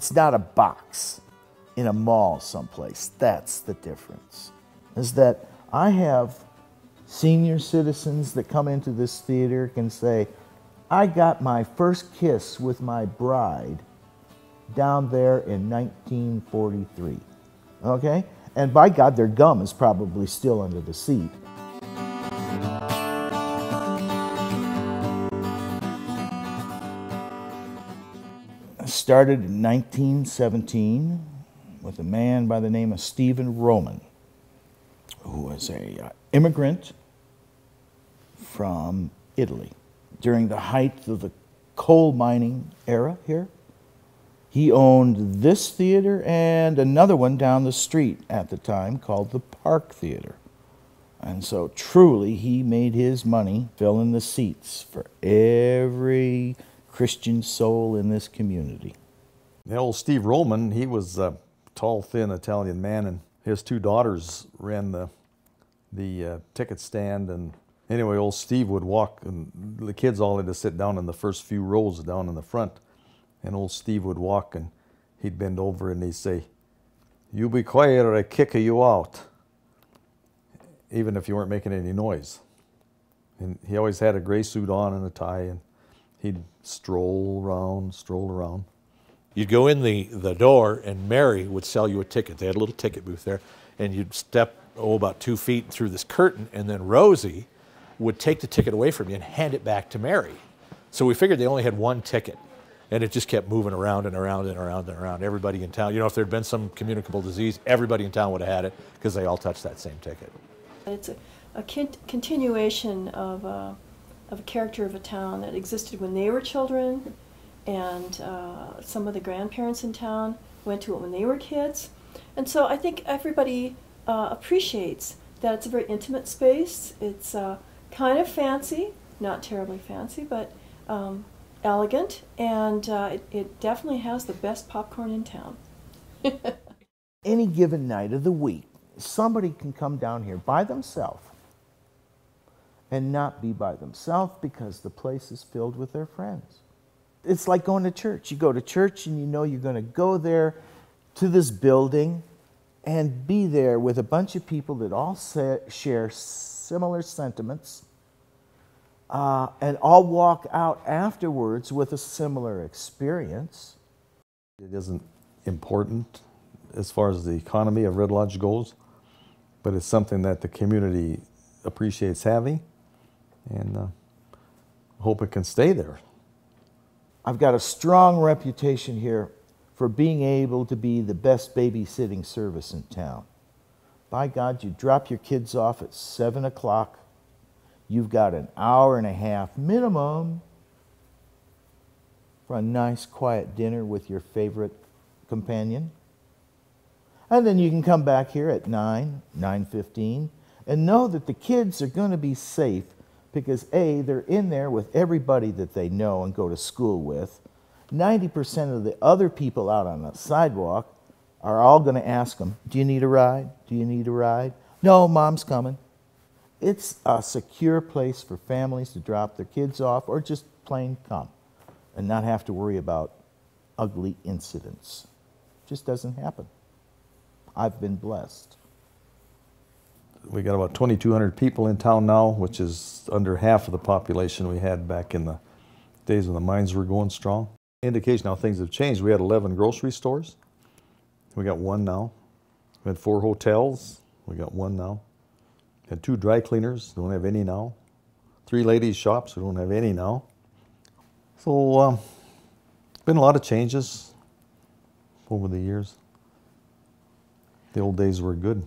It's not a box in a mall someplace. That's the difference. Is that I have senior citizens that come into this theater can say, I got my first kiss with my bride down there in 1943. Okay? And by God, their gum is probably still under the seat. I started in 1917 with a man by the name of Stephen Roman, who was an immigrant from Italy. During the height of the coal mining era here, he owned this theater and another one down the street at the time called the Park Theater. And so truly he made his money filling the seats for every Christian soul in this community. The old Steve Roman, he was a tall, thin Italian man, and his two daughters ran the ticket stand. And anyway, old Steve would walk, and the kids all had to sit down in the first few rows down in the front. And old Steve would walk, and he'd bend over and he'd say, "You be quiet or I kick you out," even if you weren't making any noise. And he always had a gray suit on and a tie, and he'd stroll around. You'd go in the door, and Mary would sell you a ticket. They had a little ticket booth there, and you'd step, about 2 feet through this curtain, and then Rosie would take the ticket away from you and hand it back to Mary. So we figured they only had one ticket, and it just kept moving around and around and around and around. Everybody in town, if there had been some communicable disease, everybody in town would have had it because they all touched that same ticket. It's a continuation of a character of a town that existed when they were children, and some of the grandparents in town went to it when they were kids. And so I think everybody appreciates that it's a very intimate space. It's kind of fancy, not terribly fancy, but elegant, and it definitely has the best popcorn in town. Any given night of the week, somebody can come down here by themselves and not be by themselves because the place is filled with their friends. It's like going to church. You go to church and you know you're going to go there to this building and be there with a bunch of people that all share similar sentiments, and all walk out afterwards with a similar experience. It isn't important as far as the economy of Red Lodge goes, but it's something that the community appreciates having, and hope it can stay there. I've got a strong reputation here for being able to be the best babysitting service in town. By God, you drop your kids off at 7 o'clock, you've got an hour and a half minimum for a nice quiet dinner with your favorite companion. And then you can come back here at 9:15, and know that the kids are going to be safe because A, they're in there with everybody that they know and go to school with. 90% of the other people out on the sidewalk are all going to ask them, "Do you need a ride? Do you need a ride?" "No, Mom's coming." It's a secure place for families to drop their kids off or just plain come and not have to worry about ugly incidents. It just doesn't happen. I've been blessed. We got about 2,200 people in town now, which is under half of the population we had back in the days when the mines were going strong. Indication how things have changed. We had 11 grocery stores. We got one now. We had 4 hotels. We got one now. We had 2 dry cleaners. Don't have any now. 3 ladies' shops. We don't have any now. So, been a lot of changes over the years. The old days were good.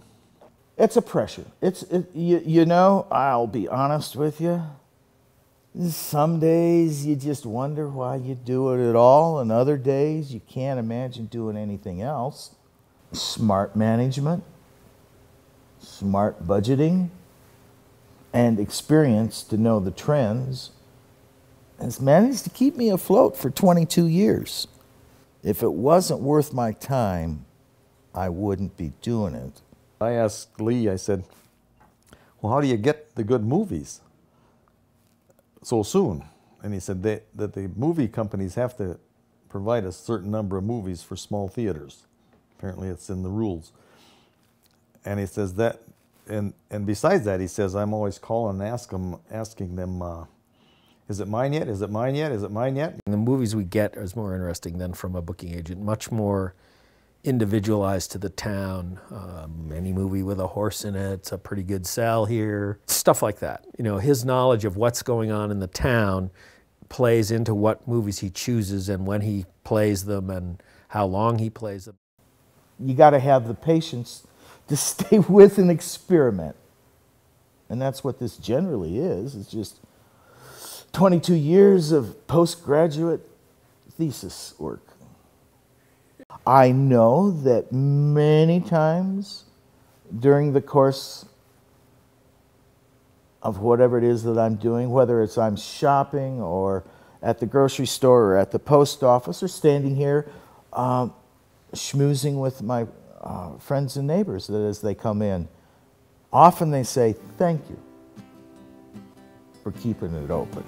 It's a pressure. You know, I'll be honest with you. Some days you just wonder why you do it at all, and other days you can't imagine doing anything else. Smart management, smart budgeting, and experience to know the trends has managed to keep me afloat for 22 years. If it wasn't worth my time, I wouldn't be doing it. I asked Lee, I said, "Well, how do you get the good movies so soon?" And he said that the movie companies have to provide a certain number of movies for small theaters. Apparently it's in the rules. And he says that, and besides that, he says, I'm always calling and asking them, is it mine yet? Is it mine yet? Is it mine yet? The movies we get is more interesting than from a booking agent, much more individualized to the town. Any movie with a horse in it's a pretty good sell here. Stuff like that. You know, his knowledge of what's going on in the town plays into what movies he chooses and when he plays them and how long he plays them. You got to have the patience to stay with an experiment. And that's what this generally is. It's just 22 years of postgraduate thesis work. I know that many times during the course of whatever it is that I'm doing, whether it's I'm shopping or at the grocery store or at the post office or standing here schmoozing with my friends and neighbors, that as they come in, often they say, thank you for keeping it open.